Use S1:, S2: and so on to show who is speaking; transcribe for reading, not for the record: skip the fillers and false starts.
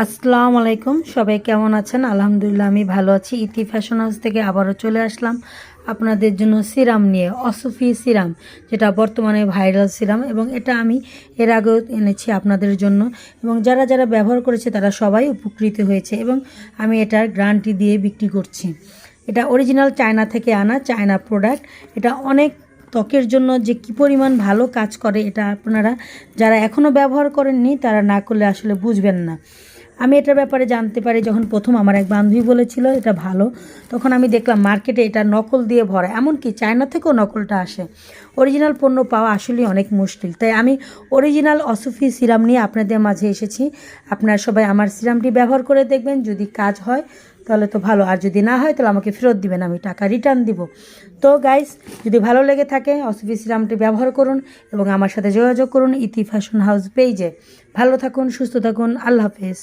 S1: আসসালামু আলাইকুম, সবাই কেমন আছেন? আলহামদুলিল্লাহ আমি ভালো আছি। ইতি ফ্যাশন হাউস থেকে আবারও চলে আসলাম আপনাদের জন্য সিরাম নিয়ে, অসুফি সিরাম, যেটা বর্তমানে ভাইরাল সিরাম, এবং এটা আমি এর আগেও এনেছি আপনাদের জন্য, এবং যারা যারা ব্যবহার করেছে তারা সবাই উপকৃত হয়েছে, এবং আমি এটার গ্যারান্টি দিয়ে বিক্রি করছি। এটা অরিজিনাল চায়না থেকে আনা, চায়না প্রোডাক্ট। এটা অনেক ত্বকের জন্য যে কী পরিমাণ ভালো কাজ করে, এটা আপনারা যারা এখনও ব্যবহার করেননি তারা না করলে আসলে বুঝবেন না। আমি এটার ব্যাপারে জানতে পারি যখন প্রথম আমার এক বান্ধবী বলেছিল এটা ভালো, তখন আমি দেখলাম মার্কেটে এটা নকল দিয়ে ভরা, এমনকি চায়না থেকেও নকলটা আসে। অরিজিনাল পণ্য পাওয়া আসলেই অনেক মুশকিল, তাই আমি অরিজিনাল অসুফি সিরাম নিয়ে আপনাদের মাঝে এসেছি। আপনারা সবাই আমার সিরামটি ব্যবহার করে দেখবেন, যদি কাজ হয় তাহলে তো ভালো, আর যদি না হয় তাহলে আমাকে ফেরত দিবেন, আমি টাকা রিটার্ন দিব। তো গাইস, যদি ভালো লেগে থাকে অসুফি সিরামটি ব্যবহার করুন এবং আমার সাথে যোগাযোগ করুন ইতি ফ্যাশন হাউস পেজে। ভালো থাকুন, সুস্থ থাকুন, আল্লাহ হাফেজ।